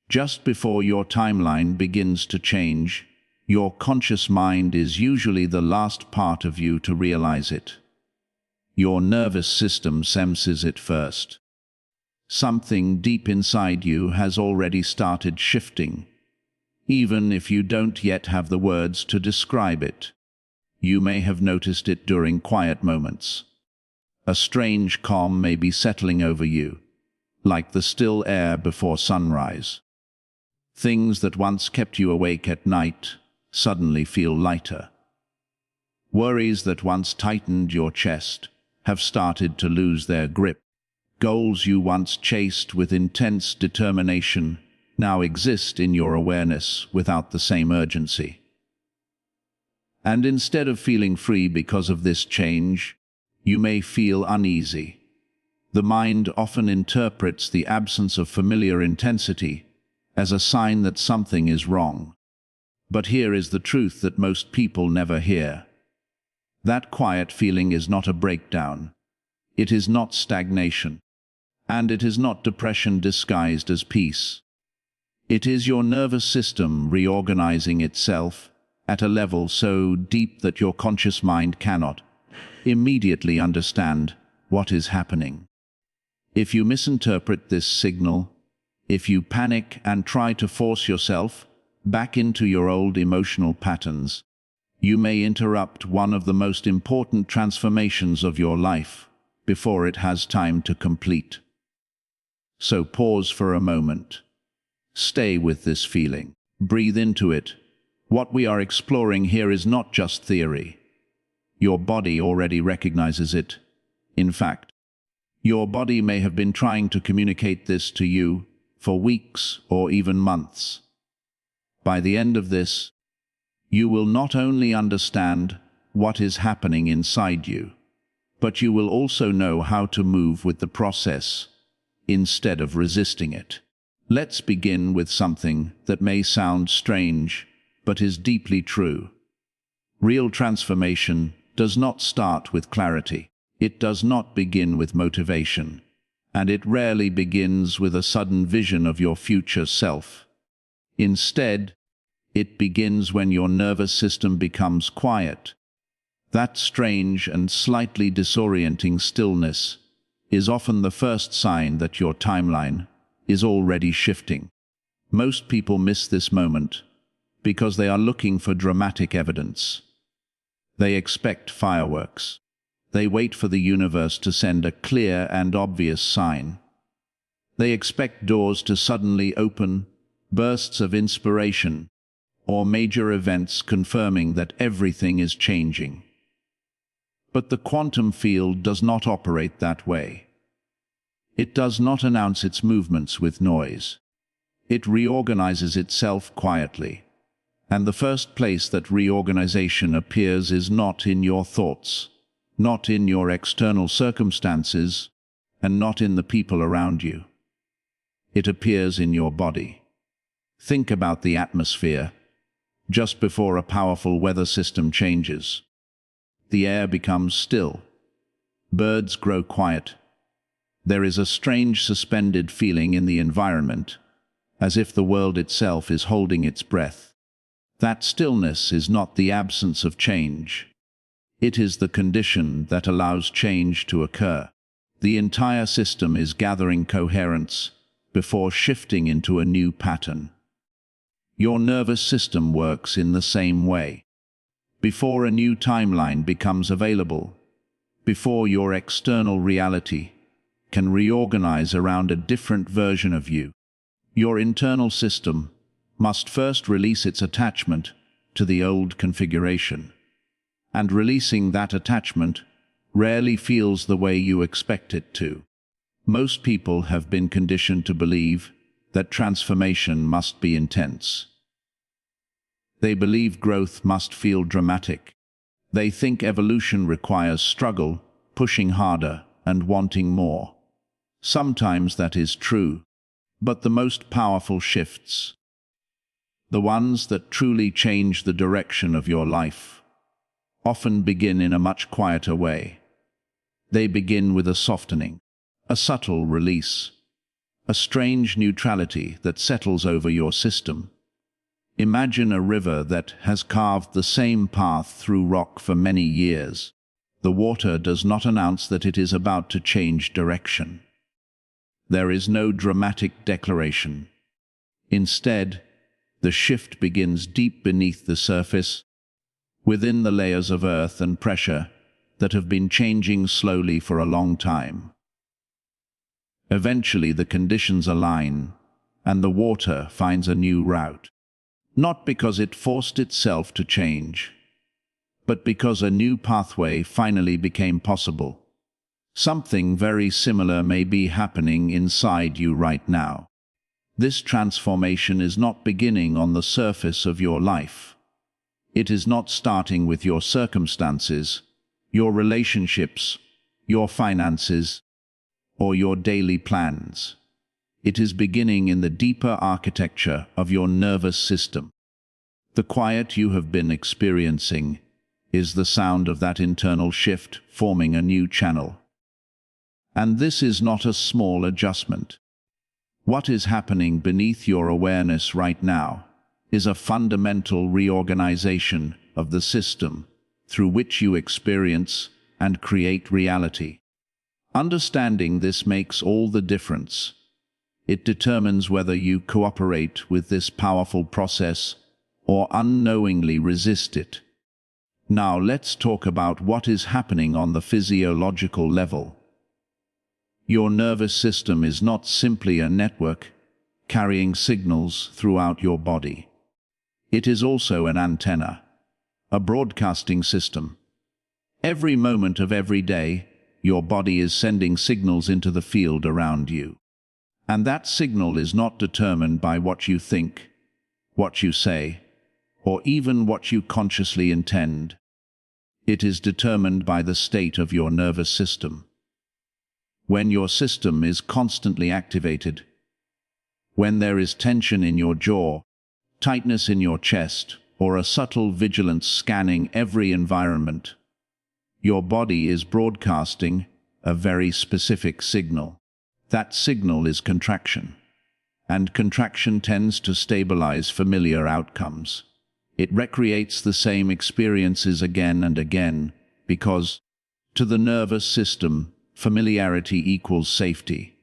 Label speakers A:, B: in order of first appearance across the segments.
A: Just before your timeline begins to change, your conscious mind is usually the last part of you to realize it. Your nervous system senses it first. Something deep inside you has already started shifting, even if you don't yet have the words to describe it. You may have noticed it during quiet moments. A strange calm may be settling over you, like the still air before sunrise. Things that once kept you awake at night suddenly feel lighter. Worries that once tightened your chest have started to lose their grip. Goals you once chased with intense determination now exist in your awareness without the same urgency. And instead of feeling free because of this change, you may feel uneasy. The mind often interprets the absence of familiar intensity as a sign that something is wrong. But here is the truth that most people never hear. That quiet feeling is not a breakdown. It is not stagnation. And it is not depression disguised as peace. It is your nervous system reorganizing itself at a level so deep that your conscious mind cannot immediately understand what is happening. If you misinterpret this signal, if you panic and try to force yourself back into your old emotional patterns, you may interrupt one of the most important transformations of your life before it has time to complete. So pause for a moment. Stay with this feeling. Breathe into it. What we are exploring here is not just theory. Your body already recognizes it. In fact, your body may have been trying to communicate this to you for weeks or even months. By the end of this, you will not only understand what is happening inside you, but you will also know how to move with the process instead of resisting it. Let's begin with something that may sound strange, but is deeply true. Real transformation does not start with clarity. It does not begin with motivation, and it rarely begins with a sudden vision of your future self. Instead, it begins when your nervous system becomes quiet. That strange and slightly disorienting stillness is often the first sign that your timeline is already shifting. Most people miss this moment because they are looking for dramatic evidence. They expect fireworks. They wait for the universe to send a clear and obvious sign. They expect doors to suddenly open, bursts of inspiration, or major events confirming that everything is changing. But the quantum field does not operate that way. It does not announce its movements with noise. It reorganizes itself quietly. And the first place that reorganization appears is not in your thoughts, not in your external circumstances, and not in the people around you. It appears in your body. Think about the atmosphere. Just before a powerful weather system changes, the air becomes still. Birds grow quiet. There is a strange suspended feeling in the environment, as if the world itself is holding its breath. That stillness is not the absence of change. It is the condition that allows change to occur. The entire system is gathering coherence before shifting into a new pattern. Your nervous system works in the same way. Before a new timeline becomes available, before your external reality can reorganize around a different version of you, your internal system must first release its attachment to the old configuration. And releasing that attachment rarely feels the way you expect it to. Most people have been conditioned to believe that transformation must be intense. They believe growth must feel dramatic. They think evolution requires struggle, pushing harder, and wanting more. Sometimes that is true, but the most powerful shifts, the ones that truly change the direction of your life, often begin in a much quieter way. They begin with a softening, a subtle release, a strange neutrality that settles over your system. Imagine a river that has carved the same path through rock for many years. The water does not announce that it is about to change direction. There is no dramatic declaration. Instead, the shift begins deep beneath the surface, within the layers of earth and pressure that have been changing slowly for a long time. Eventually, the conditions align, and the water finds a new route. Not because it forced itself to change, but because a new pathway finally became possible. Something very similar may be happening inside you right now. This transformation is not beginning on the surface of your life. It is not starting with your circumstances, your relationships, your finances, or your daily plans. It is beginning in the deeper architecture of your nervous system. The quiet you have been experiencing is the sound of that internal shift forming a new channel. And this is not a small adjustment. What is happening beneath your awareness right now is a fundamental reorganization of the system through which you experience and create reality. Understanding this makes all the difference. It determines whether you cooperate with this powerful process or unknowingly resist it. Now let's talk about what is happening on the physiological level. Your nervous system is not simply a network carrying signals throughout your body. It is also an antenna, a broadcasting system. Every moment of every day, your body is sending signals into the field around you. And that signal is not determined by what you think, what you say, or even what you consciously intend. It is determined by the state of your nervous system. When your system is constantly activated, when there is tension in your jaw, tightness in your chest, or a subtle vigilance scanning every environment, your body is broadcasting a very specific signal. That signal is contraction, and contraction tends to stabilize familiar outcomes. It recreates the same experiences again and again because, to the nervous system, familiarity equals safety.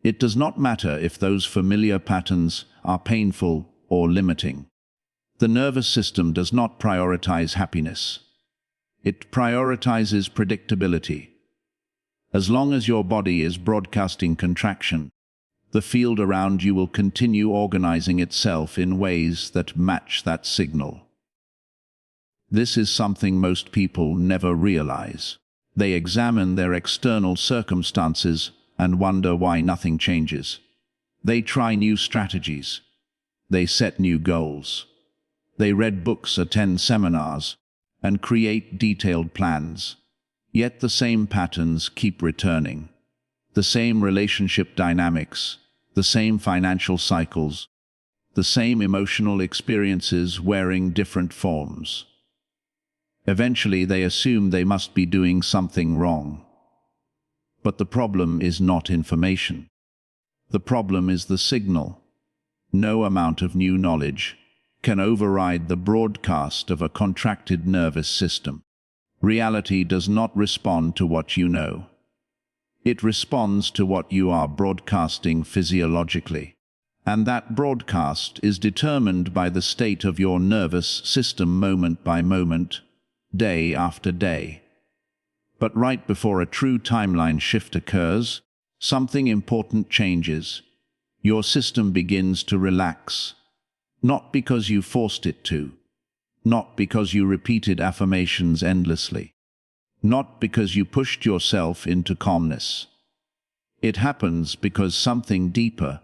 A: It does not matter if those familiar patterns are painful or limiting. The nervous system does not prioritize happiness. It prioritizes predictability. As long as your body is broadcasting contraction, the field around you will continue organizing itself in ways that match that signal. This is something most people never realize. They examine their external circumstances and wonder why nothing changes. They try new strategies. They set new goals. They read books, attend seminars, and create detailed plans. Yet the same patterns keep returning. The same relationship dynamics, the same financial cycles, the same emotional experiences wearing different forms. Eventually, they assume they must be doing something wrong. But the problem is not information. The problem is the signal. No amount of new knowledge can override the broadcast of a contracted nervous system. Reality does not respond to what you know. It responds to what you are broadcasting physiologically. And that broadcast is determined by the state of your nervous system moment by moment, day after day. But right before a true timeline shift occurs, something important changes. Your system begins to relax. Not because you forced it to. Not because you repeated affirmations endlessly. Not because you pushed yourself into calmness. It happens because something deeper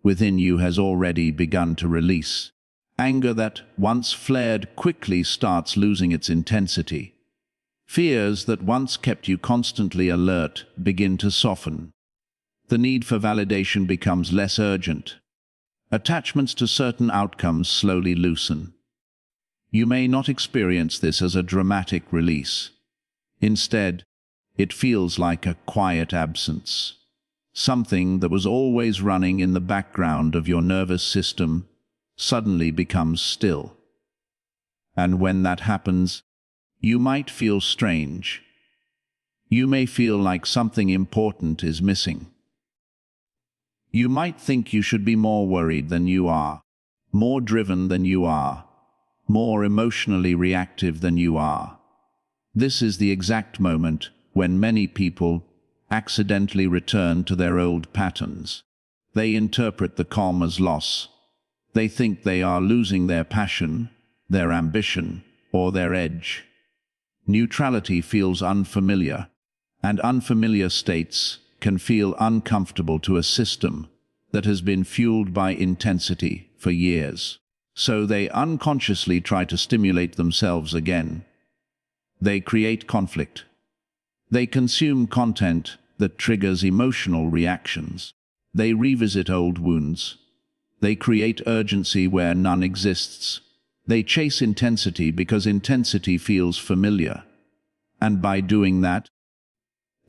A: within you has already begun to release. Anger that once flared quickly starts losing its intensity. Fears that once kept you constantly alert begin to soften. The need for validation becomes less urgent. Attachments to certain outcomes slowly loosen. You may not experience this as a dramatic release. Instead, it feels like a quiet absence. Something that was always running in the background of your nervous system suddenly becomes still. And when that happens, you might feel strange. You may feel like something important is missing. You might think you should be more worried than you are, more driven than you are, more emotionally reactive than you are. This is the exact moment when many people accidentally return to their old patterns. They interpret the calm as loss. They think they are losing their passion, their ambition, or their edge. Neutrality feels unfamiliar, and unfamiliar states can feel uncomfortable to a system that has been fueled by intensity for years. So they unconsciously try to stimulate themselves again. They create conflict. They consume content that triggers emotional reactions. They revisit old wounds. They create urgency where none exists. They chase intensity because intensity feels familiar. And by doing that,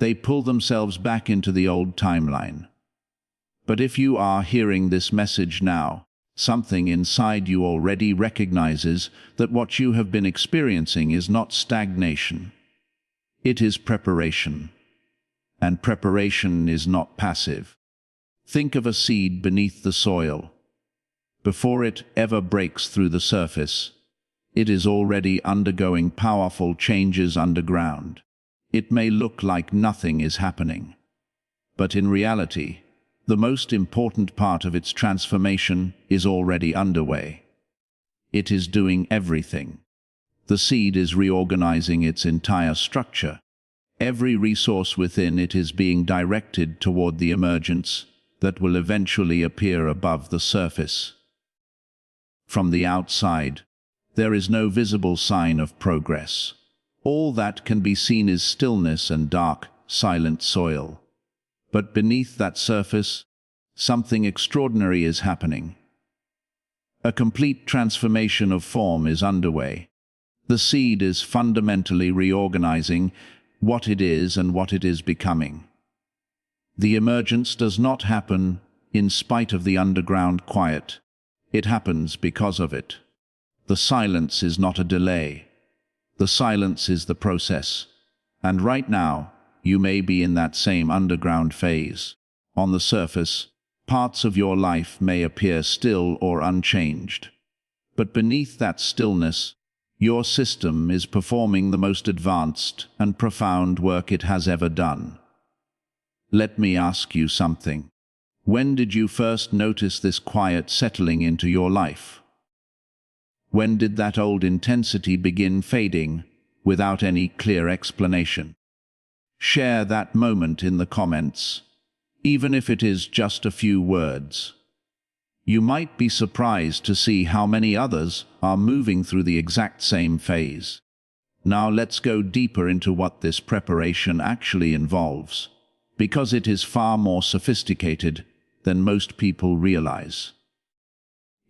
A: they pull themselves back into the old timeline. But if you are hearing this message now, something inside you already recognizes that what you have been experiencing is not stagnation. It is preparation. And preparation is not passive. Think of a seed beneath the soil. Before it ever breaks through the surface, it is already undergoing powerful changes underground. It may look like nothing is happening, but in reality, the most important part of its transformation is already underway. It is doing everything. The seed is reorganizing its entire structure. Every resource within it is being directed toward the emergence that will eventually appear above the surface. From the outside, there is no visible sign of progress. All that can be seen is stillness and dark, silent soil. But beneath that surface, something extraordinary is happening. A complete transformation of form is underway. The seed is fundamentally reorganizing what it is and what it is becoming. The emergence does not happen in spite of the underground quiet. It happens because of it. The silence is not a delay. The silence is the process. And right now, you may be in that same underground phase. On the surface, parts of your life may appear still or unchanged. But beneath that stillness, your system is performing the most advanced and profound work it has ever done. Let me ask you something. When did you first notice this quiet settling into your life? When did that old intensity begin fading without any clear explanation? Share that moment in the comments, even if it is just a few words. You might be surprised to see how many others are moving through the exact same phase. Now let's go deeper into what this preparation actually involves, because it is far more sophisticated than most people realize.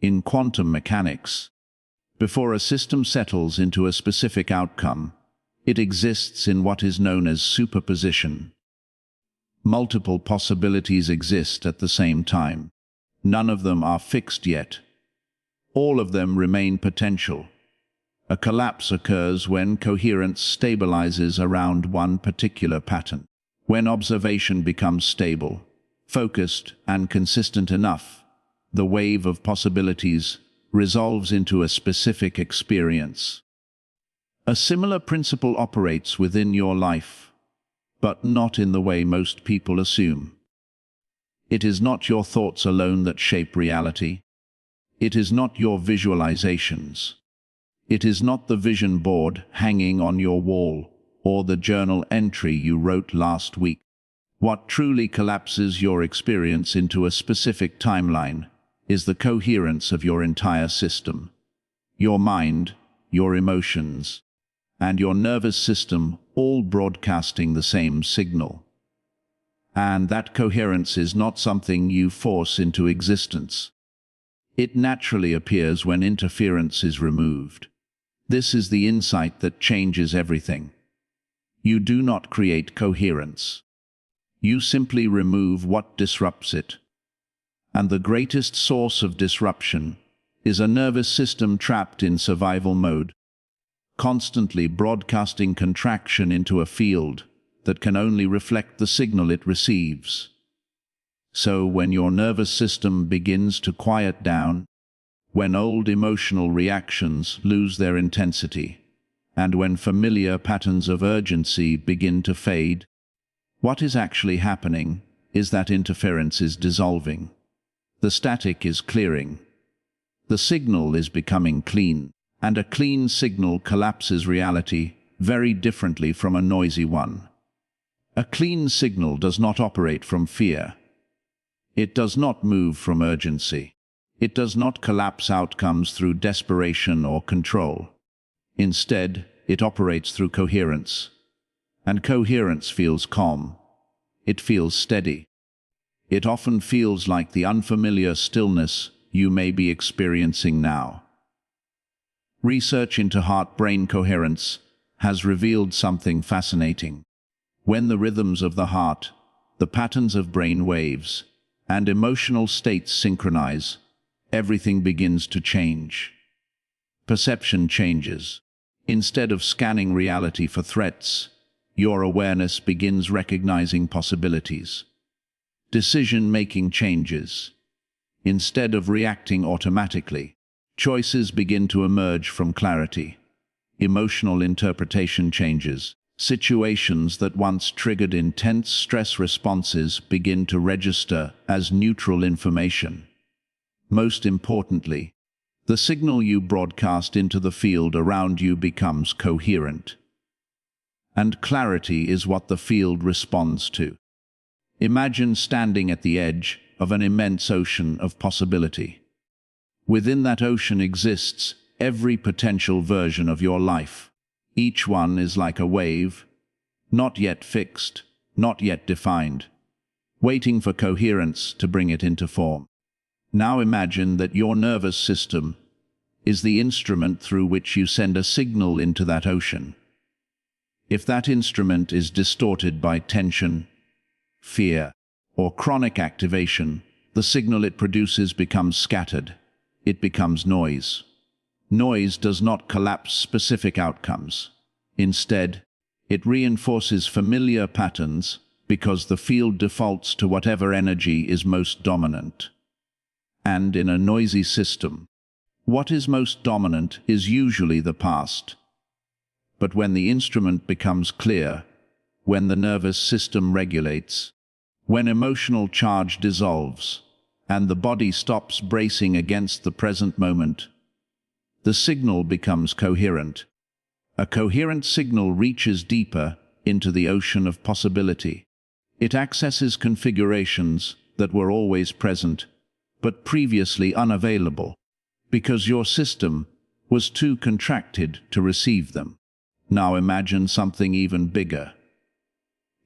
A: In quantum mechanics, before a system settles into a specific outcome, it exists in what is known as superposition. Multiple possibilities exist at the same time. None of them are fixed yet. All of them remain potential. A collapse occurs when coherence stabilizes around one particular pattern. When observation becomes stable, focused, and consistent enough, the wave of possibilities resolves into a specific experience. A similar principle operates within your life, but not in the way most people assume. It is not your thoughts alone that shape reality. It is not your visualizations. It is not the vision board hanging on your wall or the journal entry you wrote last week. What truly collapses your experience into a specific timeline is the coherence of your entire system. Your mind, your emotions, and your nervous system all broadcasting the same signal. And that coherence is not something you force into existence. It naturally appears when interference is removed. This is the insight that changes everything. You do not create coherence. You simply remove what disrupts it. And the greatest source of disruption is a nervous system trapped in survival mode, constantly broadcasting contraction into a field that can only reflect the signal it receives. So when your nervous system begins to quiet down, when old emotional reactions lose their intensity, and when familiar patterns of urgency begin to fade, what is actually happening is that interference is dissolving. The static is clearing. The signal is becoming clean, and a clean signal collapses reality very differently from a noisy one. A clean signal does not operate from fear. It does not move from urgency. It does not collapse outcomes through desperation or control. Instead, it operates through coherence. And coherence feels calm. It feels steady. It often feels like the unfamiliar stillness you may be experiencing now. Research into heart-brain coherence has revealed something fascinating. When the rhythms of the heart, the patterns of brain waves, and emotional states synchronize, everything begins to change. Perception changes. Instead of scanning reality for threats, your awareness begins recognizing possibilities. Decision-making changes. Instead of reacting automatically, choices begin to emerge from clarity. Emotional interpretation changes. Situations that once triggered intense stress responses begin to register as neutral information. Most importantly, the signal you broadcast into the field around you becomes coherent. And clarity is what the field responds to. Imagine standing at the edge of an immense ocean of possibility. Within that ocean exists every potential version of your life. Each one is like a wave, not yet fixed, not yet defined, waiting for coherence to bring it into form. Now imagine that your nervous system is the instrument through which you send a signal into that ocean. If that instrument is distorted by tension, fear, or chronic activation, the signal it produces becomes scattered. It becomes noise. Noise does not collapse specific outcomes. Instead, it reinforces familiar patterns because the field defaults to whatever energy is most dominant. And in a noisy system, what is most dominant is usually the past. But when the instrument becomes clear, when the nervous system regulates, when emotional charge dissolves, and the body stops bracing against the present moment, the signal becomes coherent. A coherent signal reaches deeper into the ocean of possibility. It accesses configurations that were always present, but previously unavailable, because your system was too contracted to receive them. Now imagine something even bigger.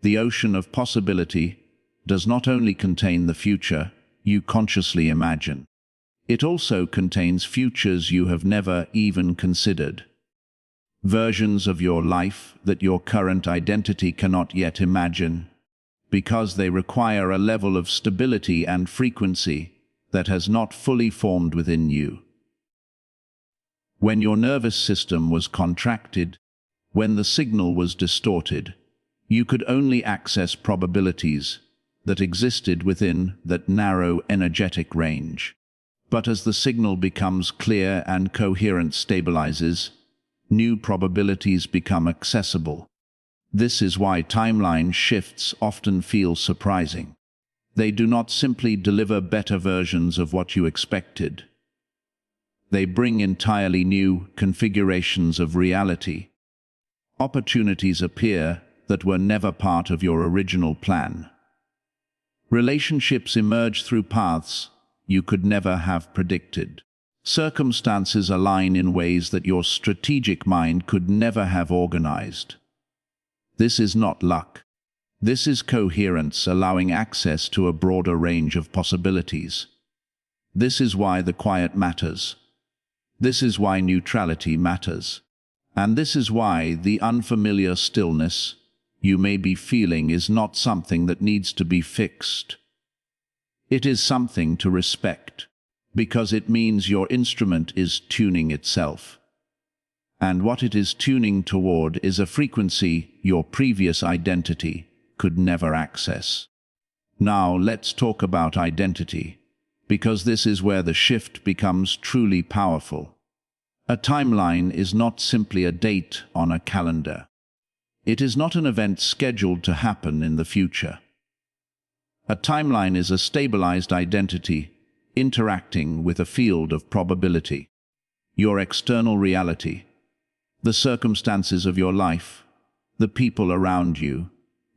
A: The ocean of possibility does not only contain the future you consciously imagine. It also contains futures you have never even considered. Versions of your life that your current identity cannot yet imagine, because they require a level of stability and frequency that has not fully formed within you. When your nervous system was contracted, when the signal was distorted, you could only access probabilities that existed within that narrow energetic range. But as the signal becomes clear and coherent stabilizes, new probabilities become accessible. This is why timeline shifts often feel surprising. They do not simply deliver better versions of what you expected. They bring entirely new configurations of reality. Opportunities appear that were never part of your original plan. Relationships emerge through paths you could never have predicted. Circumstances align in ways that your strategic mind could never have organized. This is not luck. This is coherence allowing access to a broader range of possibilities. This is why the quiet matters. This is why neutrality matters. And this is why the unfamiliar stillness you may be feeling is not something that needs to be fixed. It is something to respect, because it means your instrument is tuning itself. And what it is tuning toward is a frequency your previous identity could never access. Now let's talk about identity, because this is where the shift becomes truly powerful. A timeline is not simply a date on a calendar. It is not an event scheduled to happen in the future. A timeline is a stabilized identity interacting with a field of probability. Your external reality, the circumstances of your life, the people around you,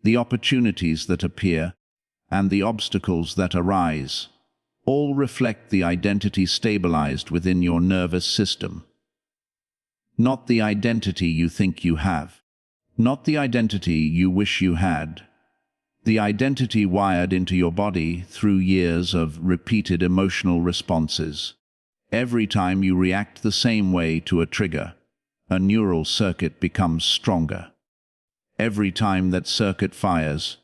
A: the opportunities that appear, and the obstacles that arise, all reflect the identity stabilized within your nervous system. Not the identity you think you have. Not the identity you wish you had. The identity wired into your body through years of repeated emotional responses. Every time you react the same way to a trigger, a neural circuit becomes stronger. Every time that circuit fires,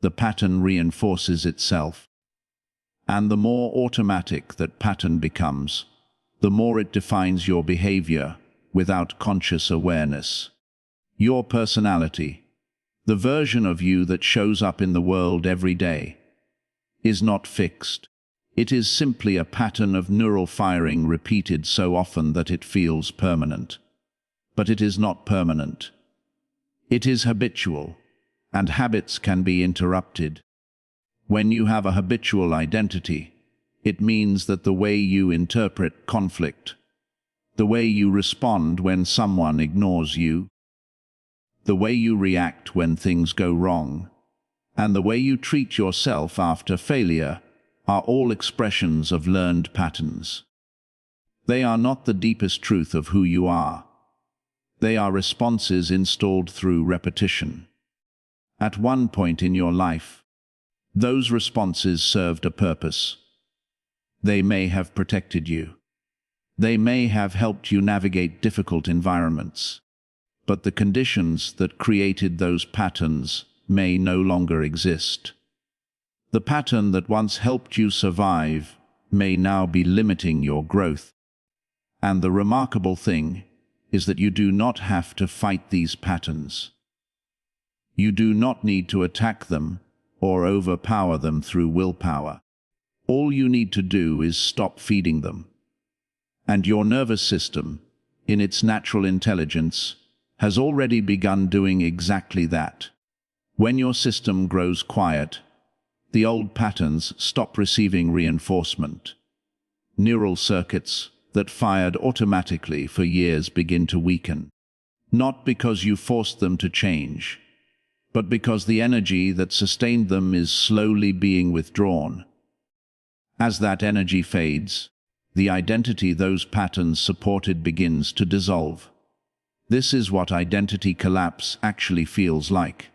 A: the pattern reinforces itself. And the more automatic that pattern becomes, the more it defines your behavior without conscious awareness. Your personality, the version of you that shows up in the world every day, is not fixed. It is simply a pattern of neural firing repeated so often that it feels permanent. But it is not permanent. It is habitual, and habits can be interrupted. When you have a habitual identity, it means that the way you interpret conflict, the way you respond when someone ignores you, the way you react when things go wrong, and the way you treat yourself after failure are all expressions of learned patterns. They are not the deepest truth of who you are. They are responses installed through repetition. At one point in your life, those responses served a purpose. They may have protected you. They may have helped you navigate difficult environments. But the conditions that created those patterns may no longer exist. The pattern that once helped you survive may now be limiting your growth. And the remarkable thing is that you do not have to fight these patterns. You do not need to attack them or overpower them through willpower. All you need to do is stop feeding them. And your nervous system, in its natural intelligence, has already begun doing exactly that. When your system grows quiet, the old patterns stop receiving reinforcement. Neural circuits that fired automatically for years begin to weaken, not because you forced them to change, but because the energy that sustained them is slowly being withdrawn. As that energy fades, the identity those patterns supported begins to dissolve. This is what identity collapse actually feels like.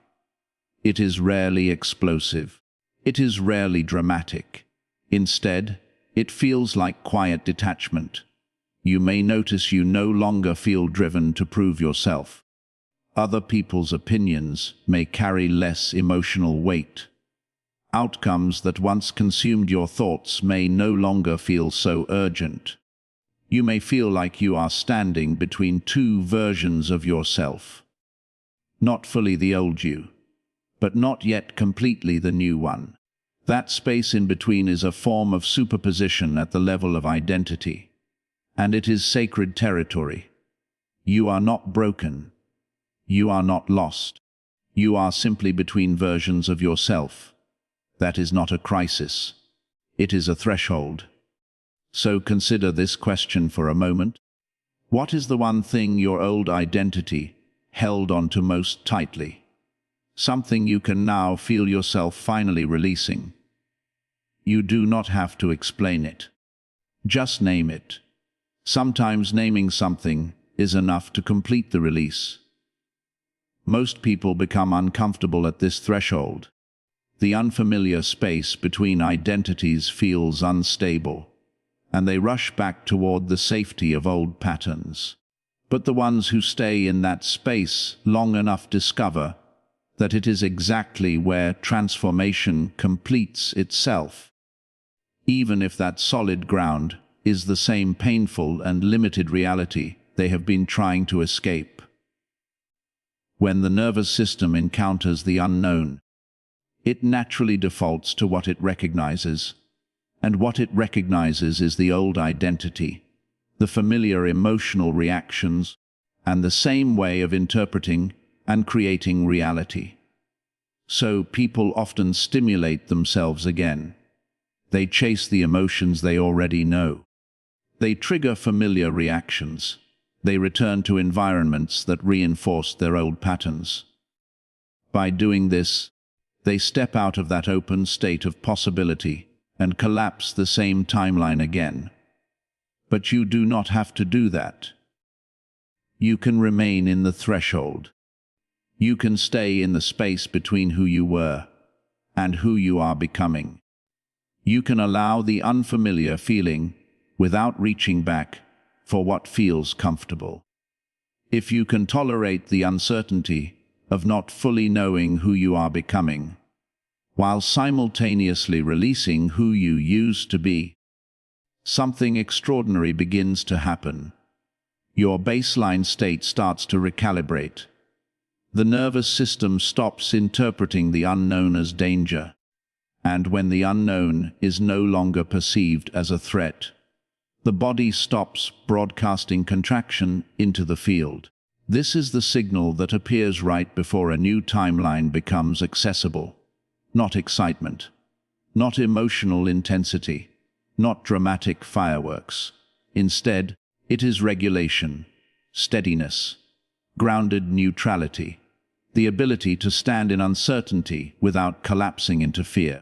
A: It is rarely explosive. It is rarely dramatic. Instead, it feels like quiet detachment. You may notice you no longer feel driven to prove yourself. Other people's opinions may carry less emotional weight. Outcomes that once consumed your thoughts may no longer feel so urgent. You may feel like you are standing between two versions of yourself. Not fully the old you, but not yet completely the new one. That space in between is a form of superposition at the level of identity, and it is sacred territory. You are not broken. You are not lost. You are simply between versions of yourself. That is not a crisis. It is a threshold. So consider this question for a moment. What is the one thing your old identity held onto most tightly? Something you can now feel yourself finally releasing. You do not have to explain it. Just name it. Sometimes naming something is enough to complete the release. Most people become uncomfortable at this threshold. The unfamiliar space between identities feels unstable, and they rush back toward the safety of old patterns. But the ones who stay in that space long enough discover that it is exactly where transformation completes itself, even if that solid ground is the same painful and limited reality they have been trying to escape. When the nervous system encounters the unknown, it naturally defaults to what it recognizes, and what it recognizes is the old identity, the familiar emotional reactions, and the same way of interpreting and creating reality. So people often stimulate themselves again. They chase the emotions they already know. They trigger familiar reactions. They return to environments that reinforced their old patterns. By doing this, they step out of that open state of possibility and collapse the same timeline again. But you do not have to do that. You can remain in the threshold. You can stay in the space between who you were and who you are becoming. You can allow the unfamiliar feeling without reaching back for what feels comfortable. If you can tolerate the uncertainty of not fully knowing who you are becoming, while simultaneously releasing who you used to be, something extraordinary begins to happen. Your baseline state starts to recalibrate. The nervous system stops interpreting the unknown as danger, and when the unknown is no longer perceived as a threat, the body stops broadcasting contraction into the field. This is the signal that appears right before a new timeline becomes accessible. Not excitement, not emotional intensity, not dramatic fireworks. Instead, it is regulation, steadiness, grounded neutrality, the ability to stand in uncertainty without collapsing into fear.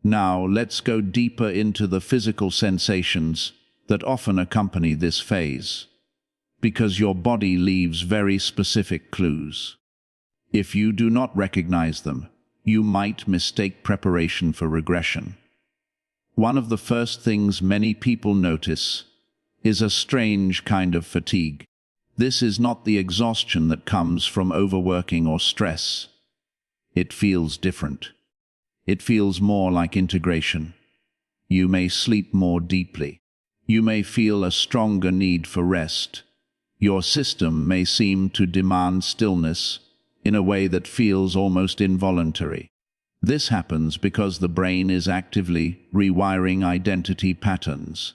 A: Now, let's go deeper into the physical sensations that often accompany this phase, because your body leaves very specific clues. If you do not recognize them, you might mistake preparation for regression. One of the first things many people notice is a strange kind of fatigue. This is not the exhaustion that comes from overworking or stress. It feels different. It feels more like integration. You may sleep more deeply. You may feel a stronger need for rest. Your system may seem to demand stillness in a way that feels almost involuntary. This happens because the brain is actively rewiring identity patterns,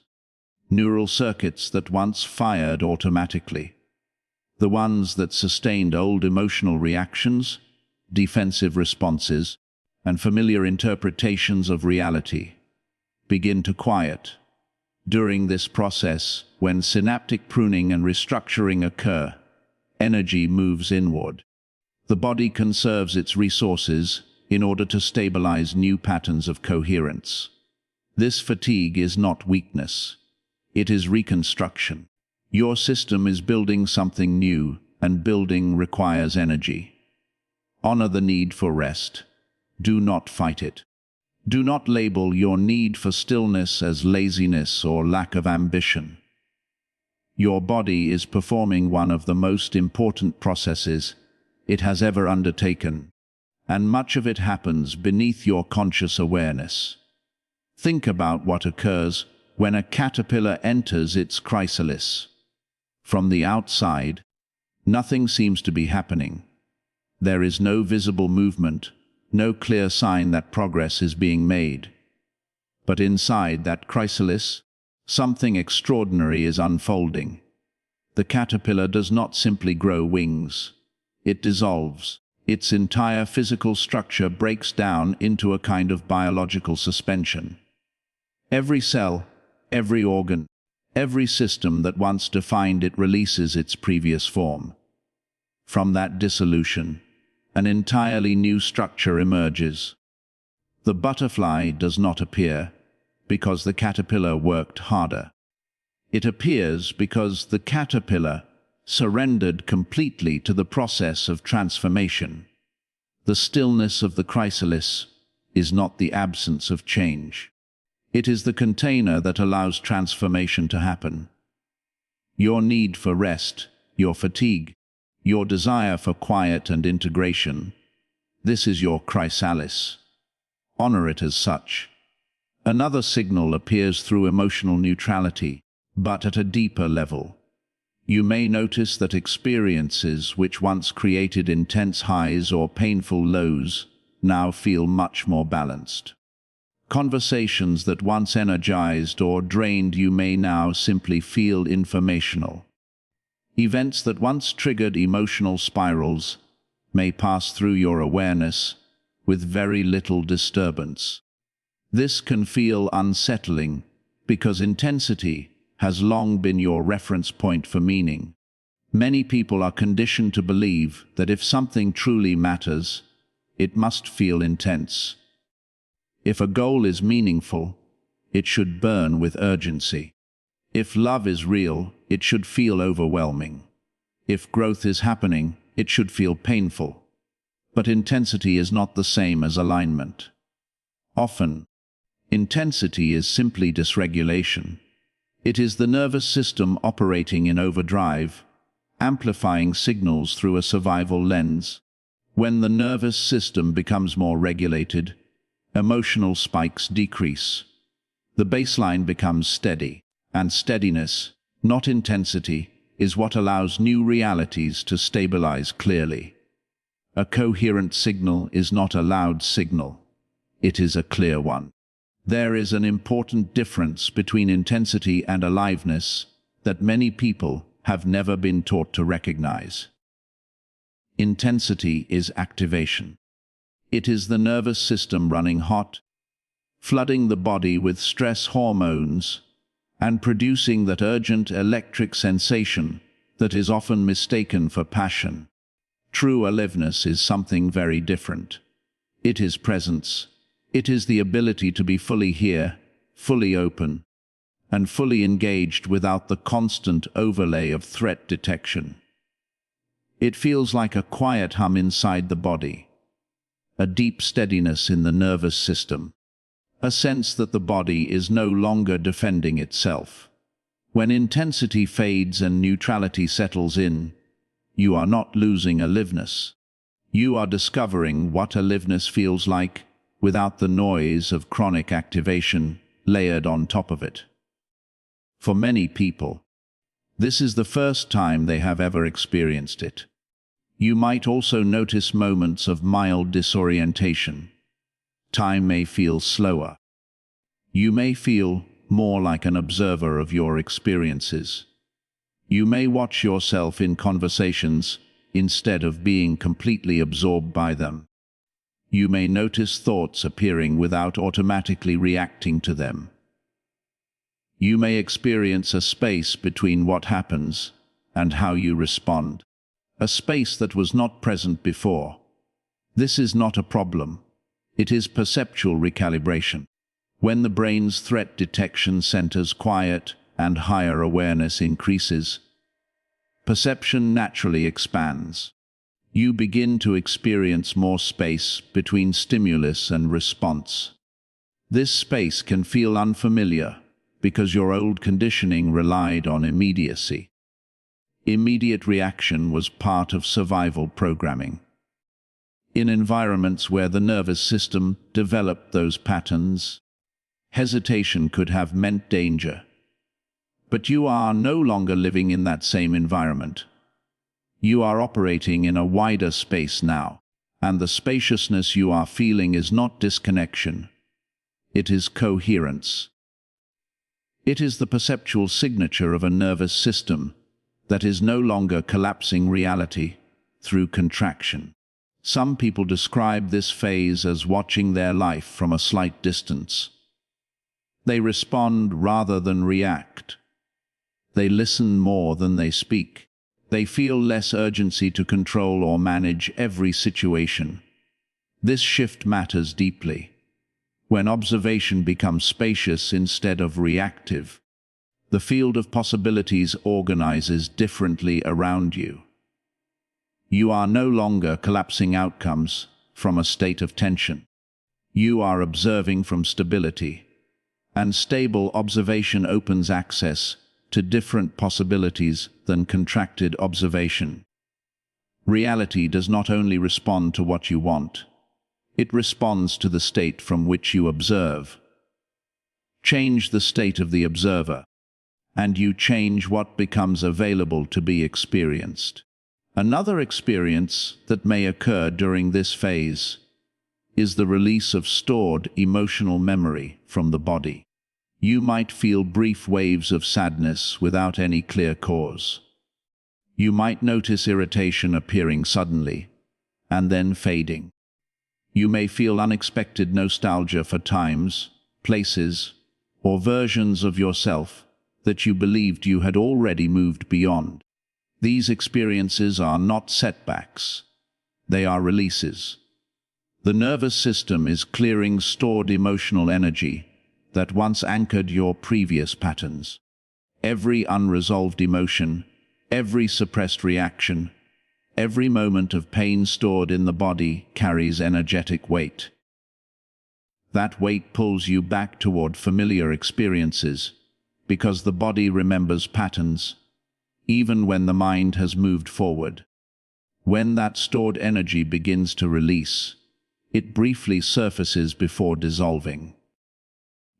A: neural circuits that once fired automatically. The ones that sustained old emotional reactions, defensive responses, and familiar interpretations of reality begin to quiet. During this process, when synaptic pruning and restructuring occur, energy moves inward. The body conserves its resources in order to stabilize new patterns of coherence. This fatigue is not weakness. It is reconstruction. Your system is building something new, and building requires energy. Honor the need for rest. Do not fight it. Do not label your need for stillness as laziness or lack of ambition. Your body is performing one of the most important processes it has ever undertaken, and much of it happens beneath your conscious awareness. Think about what occurs when a caterpillar enters its chrysalis. From the outside, nothing seems to be happening. There is no visible movement, no clear sign that progress is being made. But inside that chrysalis, something extraordinary is unfolding. The caterpillar does not simply grow wings. It dissolves. Its entire physical structure breaks down into a kind of biological suspension. Every cell, every organ, every system that once defined it releases its previous form. From that dissolution, an entirely new structure emerges. The butterfly does not appear because the caterpillar worked harder. It appears because the caterpillar surrendered completely to the process of transformation. The stillness of the chrysalis is not the absence of change. It is the container that allows transformation to happen. Your need for rest, your fatigue, your desire for quiet and integration, This is your chrysalis. Honor it as such. Another signal appears through emotional neutrality, but at a deeper level. You may notice that experiences which once created intense highs or painful lows now feel much more balanced. Conversations that once energized or drained you may now simply feel informational. Events that once triggered emotional spirals may pass through your awareness with very little disturbance. This can feel unsettling because intensity has long been your reference point for meaning. Many people are conditioned to believe that if something truly matters, it must feel intense. If a goal is meaningful, it should burn with urgency. If love is real, it should feel overwhelming. If growth is happening, it should feel painful. But intensity is not the same as alignment. Often, intensity is simply dysregulation. It is the nervous system operating in overdrive, amplifying signals through a survival lens. When the nervous system becomes more regulated, emotional spikes decrease. The baseline becomes steady, and steadiness, not intensity, is what allows new realities to stabilize clearly. A coherent signal is not a loud signal. It is a clear one. There is an important difference between intensity and aliveness that many people have never been taught to recognize. Intensity is activation. It is the nervous system running hot, flooding the body with stress hormones, and producing that urgent electric sensation that is often mistaken for passion. True aliveness is something very different. It is presence. It is the ability to be fully here, fully open, and fully engaged without the constant overlay of threat detection. It feels like a quiet hum inside the body, a deep steadiness in the nervous system, a sense that the body is no longer defending itself. When intensity fades and neutrality settles in, you are not losing aliveness. You are discovering what aliveness feels like without the noise of chronic activation layered on top of it. For many people, this is the first time they have ever experienced it. You might also notice moments of mild disorientation. Time may feel slower. You may feel more like an observer of your experiences. You may watch yourself in conversations instead of being completely absorbed by them. You may notice thoughts appearing without automatically reacting to them. You may experience a space between what happens and how you respond, a space that was not present before. This is not a problem. It is perceptual recalibration. When the brain's threat detection centers quiet and higher awareness increases, perception naturally expands. You begin to experience more space between stimulus and response. This space can feel unfamiliar because your old conditioning relied on immediacy. Immediate reaction was part of survival programming. In environments where the nervous system developed those patterns, hesitation could have meant danger. But you are no longer living in that same environment. You are operating in a wider space now, and the spaciousness you are feeling is not disconnection. It is coherence. It is the perceptual signature of a nervous system that is no longer collapsing reality through contraction. Some people describe this phase as watching their life from a slight distance. They respond rather than react. They listen more than they speak. They feel less urgency to control or manage every situation. This shift matters deeply. When observation becomes spacious instead of reactive, the field of possibilities organizes differently around you. You are no longer collapsing outcomes from a state of tension. You are observing from stability, and stable observation opens access to different possibilities than contracted observation. Reality does not only respond to what you want, It responds to the state from which you observe. Change the state of the observer, and you change what becomes available to be experienced. Another experience that may occur during this phase is the release of stored emotional memory from the body. You might feel brief waves of sadness without any clear cause. You might notice irritation appearing suddenly and then fading. You may feel unexpected nostalgia for times, places, or versions of yourself that you believed you had already moved beyond. These experiences are not setbacks. They are releases. The nervous system is clearing stored emotional energy that once anchored your previous patterns. Every unresolved emotion, every suppressed reaction, every moment of pain stored in the body carries energetic weight. That weight pulls you back toward familiar experiences because the body remembers patterns, even when the mind has moved forward. When that stored energy begins to release, it briefly surfaces before dissolving.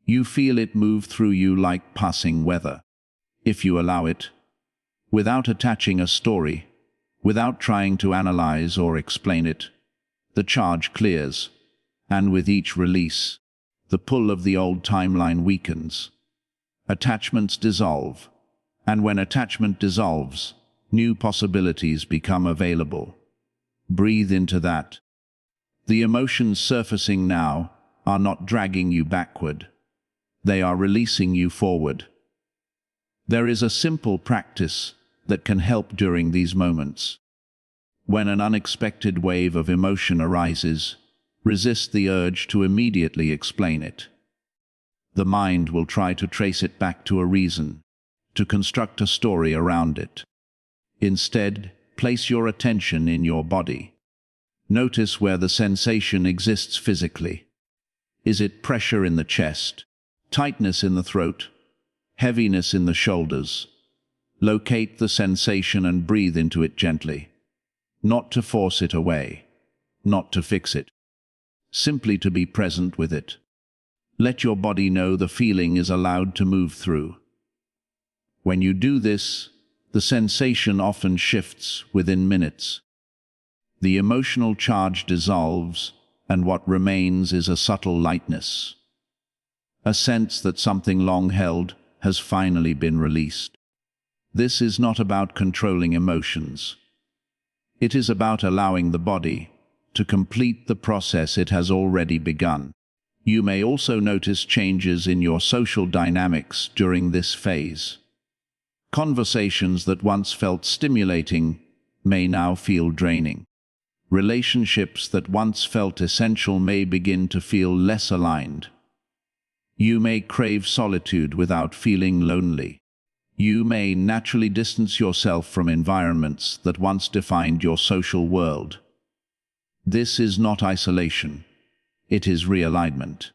A: You feel it move through you like passing weather. If you allow it, without attaching a story, without trying to analyze or explain it, the charge clears, and with each release, the pull of the old timeline weakens. Attachments dissolve, and when attachment dissolves, new possibilities become available. Breathe into that. The emotions surfacing now are not dragging you backward. They are releasing you forward. There is a simple practice that can help during these moments. When an unexpected wave of emotion arises, resist the urge to immediately explain it. The mind will try to trace it back to a reason, to construct a story around it. Instead, place your attention in your body. Notice where the sensation exists physically. Is it pressure in the chest, tightness in the throat, heaviness in the shoulders? Locate the sensation and breathe into it gently. Not to force it away, not to fix it. Simply to be present with it. Let your body know the feeling is allowed to move through. When you do this, the sensation often shifts within minutes. The emotional charge dissolves, and what remains is a subtle lightness. A sense that something long held has finally been released. This is not about controlling emotions. It is about allowing the body to complete the process it has already begun. You may also notice changes in your social dynamics during this phase. Conversations that once felt stimulating may now feel draining. Relationships that once felt essential may begin to feel less aligned. You may crave solitude without feeling lonely. You may naturally distance yourself from environments that once defined your social world. This is not isolation. It is realignment.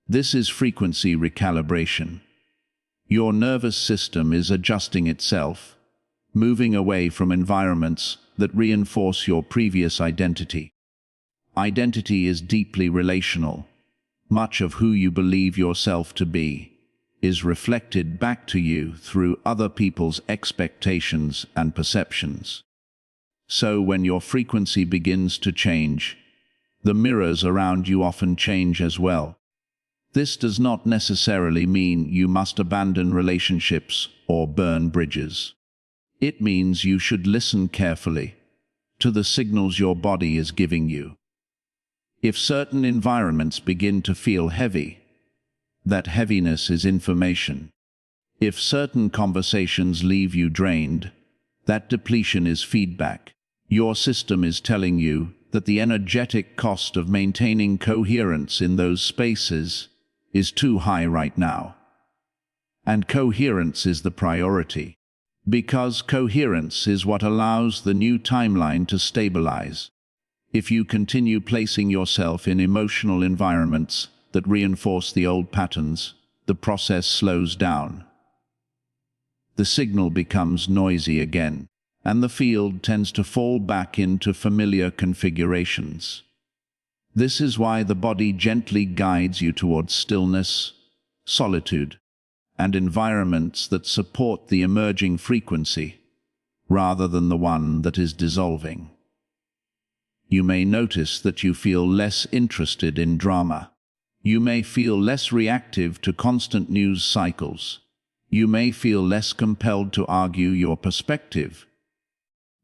A: This is frequency recalibration. Your nervous system is adjusting itself, moving away from environments that reinforce your previous identity. Identity is deeply relational. Much of who you believe yourself to be is reflected back to you through other people's expectations and perceptions. So when your frequency begins to change, the mirrors around you often change as well. This does not necessarily mean you must abandon relationships or burn bridges. It means you should listen carefully to the signals your body is giving you. If certain environments begin to feel heavy, that heaviness is information. If certain conversations leave you drained, that depletion is feedback. Your system is telling you that the energetic cost of maintaining coherence in those spaces is too high right now. And coherence is the priority. Because coherence is what allows the new timeline to stabilize. If you continue placing yourself in emotional environments that reinforce the old patterns, the process slows down. The signal becomes noisy again, and the field tends to fall back into familiar configurations. This is why the body gently guides you towards stillness, solitude, and environments that support the emerging frequency, rather than the one that is dissolving. You may notice that you feel less interested in drama. You may feel less reactive to constant news cycles. You may feel less compelled to argue your perspective,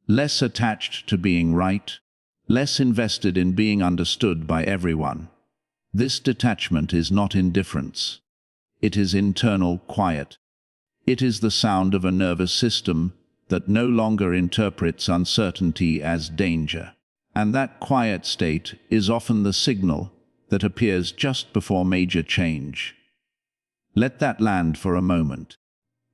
A: less attached to being right, less invested in being understood by everyone. This detachment is not indifference. It is internal quiet. It is the sound of a nervous system that no longer interprets uncertainty as danger. And that quiet state is often the signal that appears just before major change. Let that land for a moment.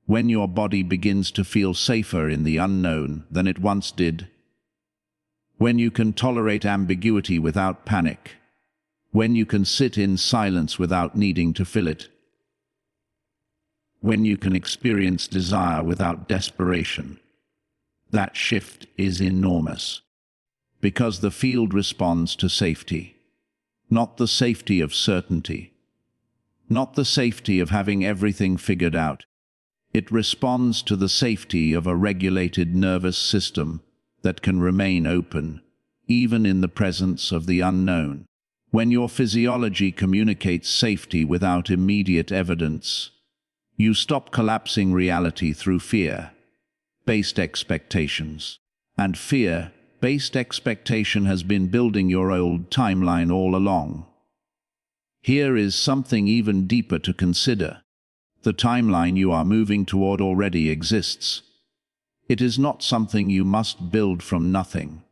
A: When your body begins to feel safer in the unknown than it once did, when you can tolerate ambiguity without panic, when you can sit in silence without needing to fill it, when you can experience desire without desperation, that shift is enormous. Because the field responds to safety, not the safety of certainty, not the safety of having everything figured out. It responds to the safety of a regulated nervous system that can remain open, even in the presence of the unknown. When your physiology communicates safety without immediate evidence, you stop collapsing reality through fear-based expectations. And fear-based expectation has been building your old timeline all along. Here is something even deeper to consider. The timeline you are moving toward already exists. It is not something you must build from nothing.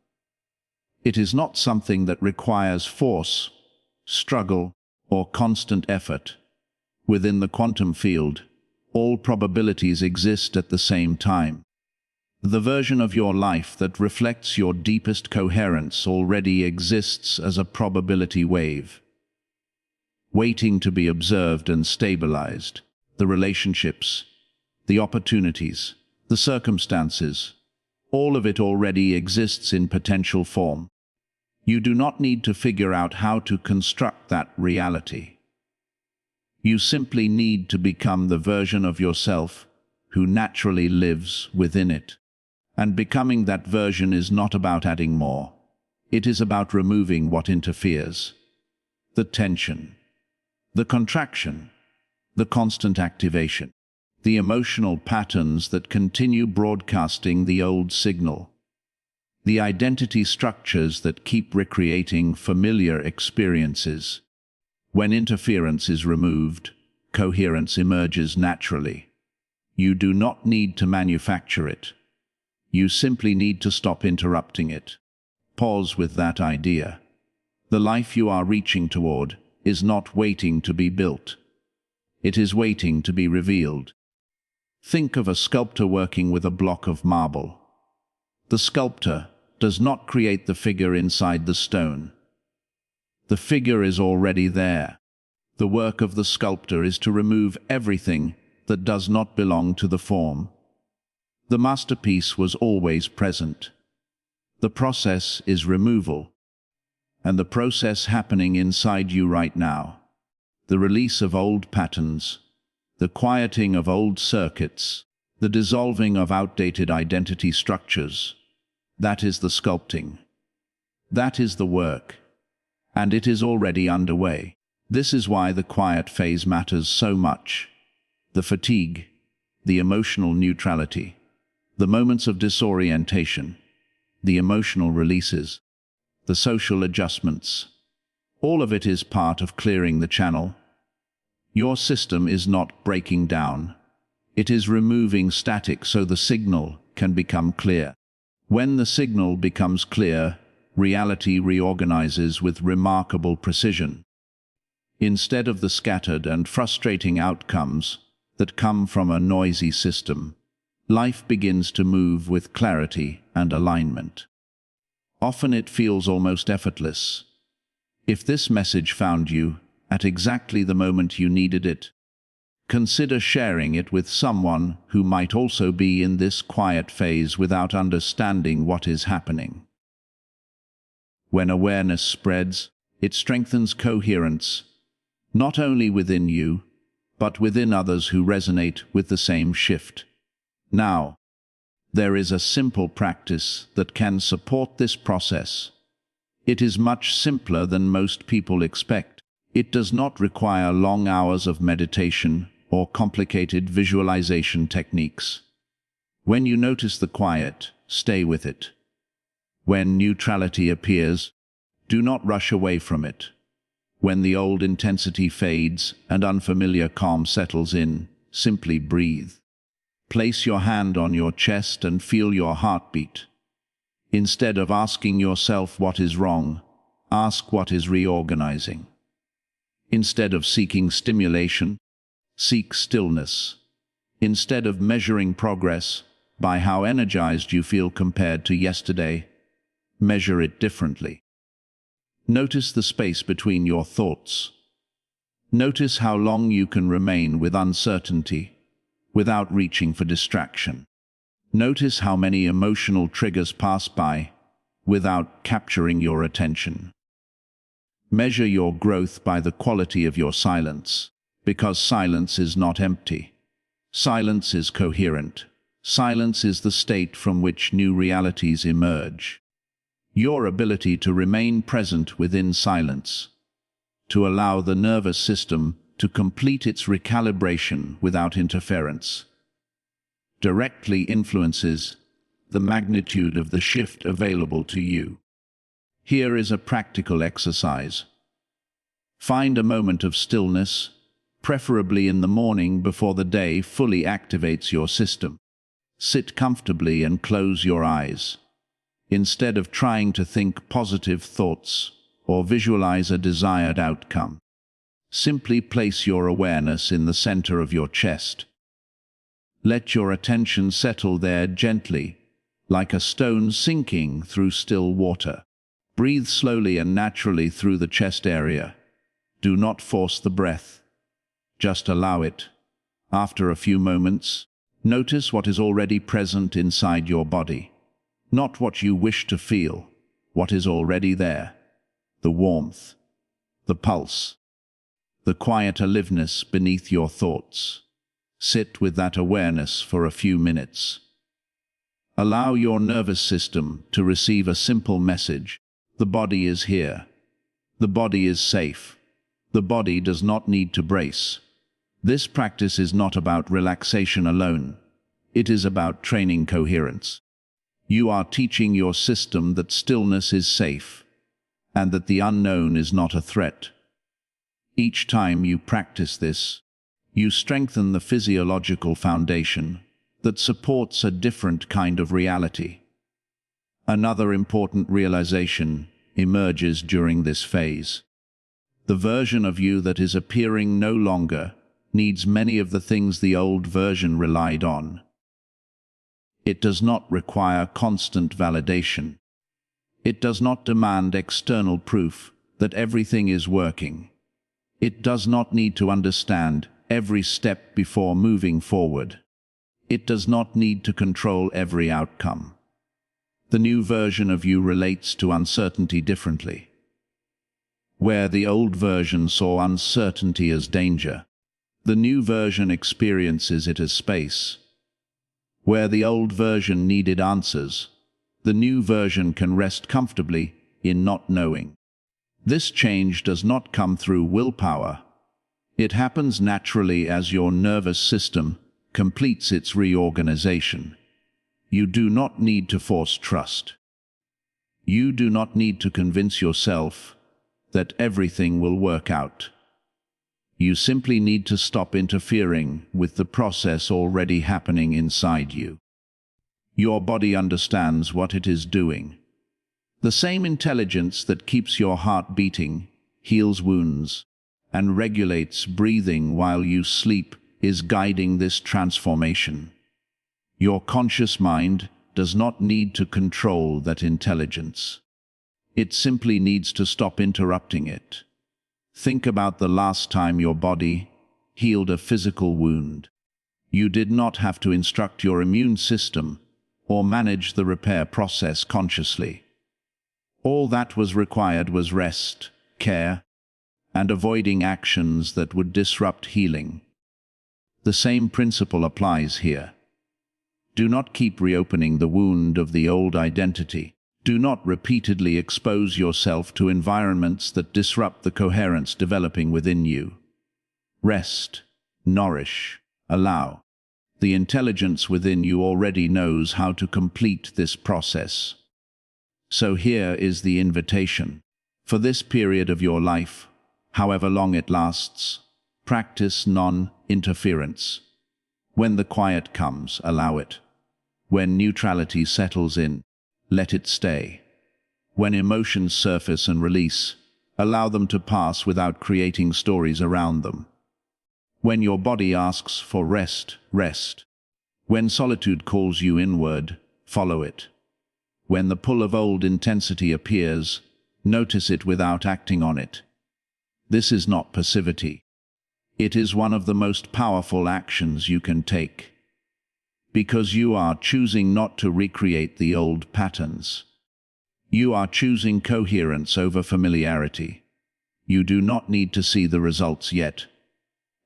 A: It is not something that requires force, struggle, or constant effort. Within the quantum field, all probabilities exist at the same time. The version of your life that reflects your deepest coherence already exists as a probability wave, waiting to be observed and stabilized. The relationships, the opportunities, the circumstances, all of it already exists in potential form. You do not need to figure out how to construct that reality. You simply need to become the version of yourself who naturally lives within it. And becoming that version is not about adding more. It is about removing what interferes. The tension, the contraction, the constant activation, the emotional patterns that continue broadcasting the old signal, the identity structures that keep recreating familiar experiences. When interference is removed, coherence emerges naturally. You do not need to manufacture it. You simply need to stop interrupting it. Pause with that idea. The life you are reaching toward is not waiting to be built. It is waiting to be revealed. Think of a sculptor working with a block of marble. The sculptor does not create the figure inside the stone. The figure is already there. The work of the sculptor is to remove everything that does not belong to the form. The masterpiece was always present. The process is removal, and the process happening inside you right now. The release of old patterns, the quieting of old circuits, the dissolving of outdated identity structures. That is the sculpting. That is the work, and it is already underway. This is why the quiet phase matters so much. The fatigue, the emotional neutrality, the moments of disorientation, the emotional releases, the social adjustments. All of it is part of clearing the channel. Your system is not breaking down. It is removing static so the signal can become clear. When the signal becomes clear, reality reorganizes with remarkable precision. Instead of the scattered and frustrating outcomes that come from a noisy system, life begins to move with clarity and alignment. Often it feels almost effortless. If this message found you at exactly the moment you needed it, consider sharing it with someone who might also be in this quiet phase without understanding what is happening. When awareness spreads, It strengthens coherence, not only within you, but within others who resonate with the same shift. Now, there is a simple practice that can support this process. It is much simpler than most people expect. It does not require long hours of meditation or complicated visualization techniques. When you notice the quiet, stay with it. When neutrality appears, do not rush away from it. When the old intensity fades and unfamiliar calm settles in, simply breathe. Place your hand on your chest and feel your heartbeat. Instead of asking yourself what is wrong, ask what is reorganizing. Instead of seeking stimulation, seek stillness. Instead of measuring progress by how energized you feel compared to yesterday, measure it differently. Notice the space between your thoughts. Notice how long you can remain with uncertainty without reaching for distraction. Notice how many emotional triggers pass by without capturing your attention. Measure your growth by the quality of your silence, because silence is not empty. Silence is coherent. Silence is the state from which new realities emerge. Your ability to remain present within silence, to allow the nervous system to complete its recalibration without interference, directly influences the magnitude of the shift available to you. Here is a practical exercise. Find a moment of stillness, preferably in the morning before the day fully activates your system. Sit comfortably and close your eyes. Instead of trying to think positive thoughts or visualize a desired outcome, simply place your awareness in the center of your chest. Let your attention settle there gently, like a stone sinking through still water. Breathe slowly and naturally through the chest area. Do not force the breath. Just allow it. After a few moments, notice what is already present inside your body. Not what you wish to feel, what is already there. The warmth, the pulse, the quiet aliveness beneath your thoughts. Sit with that awareness for a few minutes. Allow your nervous system to receive a simple message. The body is here. The body is safe. The body does not need to brace. This practice is not about relaxation alone. It is about training coherence. You are teaching your system that stillness is safe, and that the unknown is not a threat. Each time you practice this, you strengthen the physiological foundation that supports a different kind of reality. Another important realization emerges during this phase. The version of you that is appearing no longer needs many of the things the old version relied on. It does not require constant validation. It does not demand external proof that everything is working. It does not need to understand every step before moving forward. It does not need to control every outcome. The new version of you relates to uncertainty differently. Where the old version saw uncertainty as danger, the new version experiences it as space. Where the old version needed answers, the new version can rest comfortably in not knowing. This change does not come through willpower. It happens naturally as your nervous system completes its reorganization. You do not need to force trust. You do not need to convince yourself that everything will work out. You simply need to stop interfering with the process already happening inside you. Your body understands what it is doing. The same intelligence that keeps your heart beating, heals wounds, and regulates breathing while you sleep is guiding this transformation. Your conscious mind does not need to control that intelligence. It simply needs to stop interrupting it. Think about the last time your body healed a physical wound. You did not have to instruct your immune system or manage the repair process consciously. All that was required was rest care, and avoiding actions that would disrupt healing. The same principle applies here. Do not keep reopening the wound of the old identity. Do not repeatedly expose yourself to environments that disrupt the coherence developing within you. Rest, nourish, allow. The intelligence within you already knows how to complete this process. So here is the invitation. For this period of your life, however long it lasts, practice non-interference. When the quiet comes, allow it. When neutrality settles in, let it stay. When emotions surface and release, allow them to pass without creating stories around them. When your body asks for rest, rest. When solitude calls you inward, follow it. When the pull of old intensity appears, notice it without acting on it. This is not passivity. It is one of the most powerful actions you can take. Because you are choosing not to recreate the old patterns. You are choosing coherence over familiarity. You do not need to see the results yet.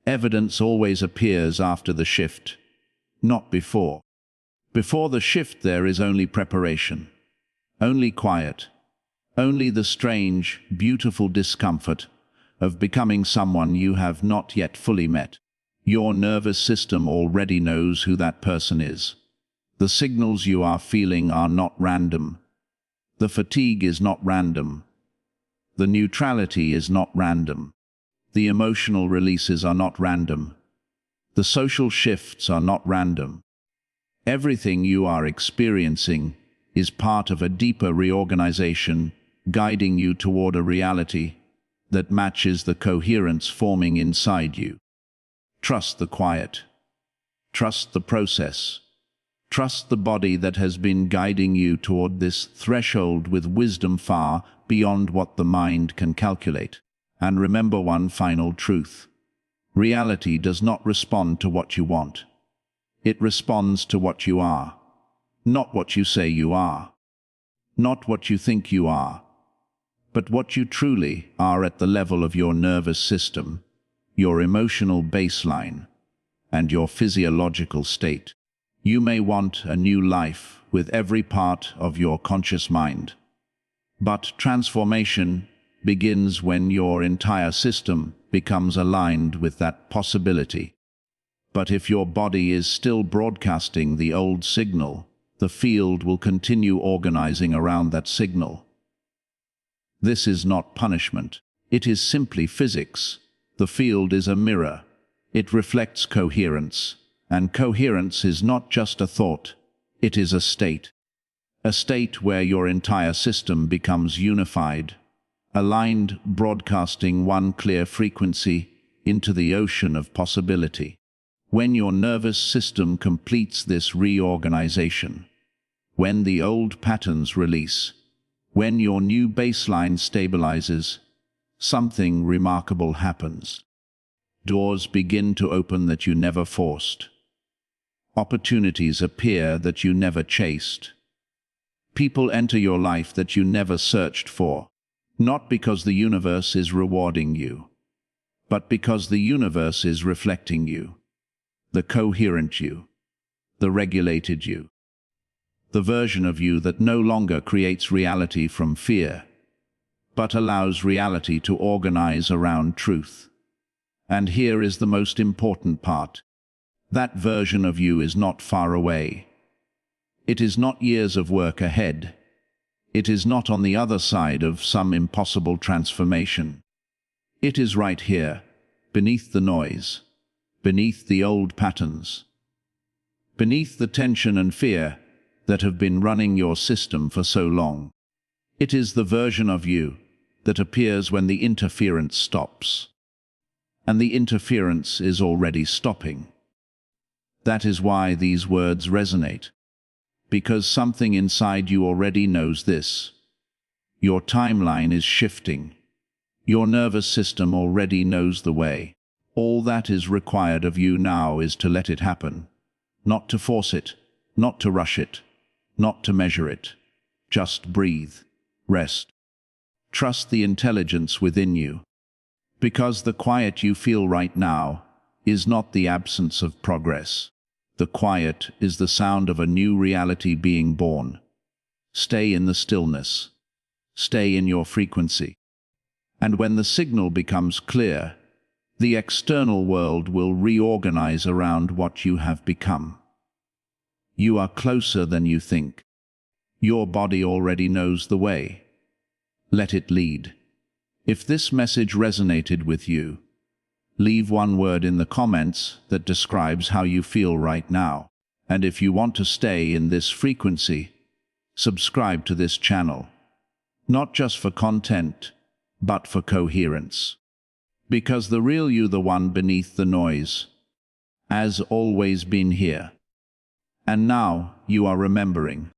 A: Evidence always appears after the shift, not before. Before the shift there is only preparation, only quiet, only the strange, beautiful discomfort of becoming someone you have not yet fully met. Your nervous system already knows who that person is. The signals you are feeling are not random. The fatigue is not random. The neutrality is not random. The emotional releases are not random. The social shifts are not random. Everything you are experiencing is part of a deeper reorganization, guiding you toward a reality that matches the coherence forming inside you. Trust the quiet. Trust the process. Trust the body that has been guiding you toward this threshold with wisdom far beyond what the mind can calculate. And remember one final truth. Reality does not respond to what you want. It responds to what you are. Not what you say you are. Not what you think you are. But what you truly are at the level of your nervous system, your emotional baseline, and your physiological state. You may want a new life with every part of your conscious mind. But transformation begins when your entire system becomes aligned with that possibility. But if your body is still broadcasting the old signal, the field will continue organizing around that signal. This is not punishment. It is simply physics. The field is a mirror. It reflects coherence. And coherence is not just a thought. It is a state. A state where your entire system becomes unified, aligned, broadcasting one clear frequency into the ocean of possibility. When your nervous system completes this reorganization, when the old patterns release, when your new baseline stabilizes, something remarkable happens. Doors begin to open that you never forced. Opportunities appear that you never chased. People enter your life that you never searched for, not because the universe is rewarding you, but because the universe is reflecting you, the coherent you, the regulated you, the version of you that no longer creates reality from fear, but allows reality to organize around truth. And here is the most important part. That version of you is not far away. It is not years of work ahead. It is not on the other side of some impossible transformation. It is right here, beneath the noise, beneath the old patterns, beneath the tension and fear that have been running your system for so long. It is the version of you that appears when the interference stops. And the interference is already stopping. That is why these words resonate. Because something inside you already knows this. Your timeline is shifting. Your nervous system already knows the way. All that is required of you now is to let it happen. Not to force it, not to rush it, not to measure it. Just breathe, rest, Trust the intelligence within you. Because the quiet you feel right now is not the absence of progress. The quiet is the sound of a new reality being born. Stay in the stillness. Stay in your frequency. And when the signal becomes clear, the external world will reorganize around what you have become. You are closer than you think. Your body already knows the way. Let it lead. If this message resonated with you, leave one word in the comments that describes how you feel right now. And if you want to stay in this frequency, subscribe to this channel. Not just for content, but for coherence. Because the real you, the one beneath the noise, has always been here. And now you are remembering.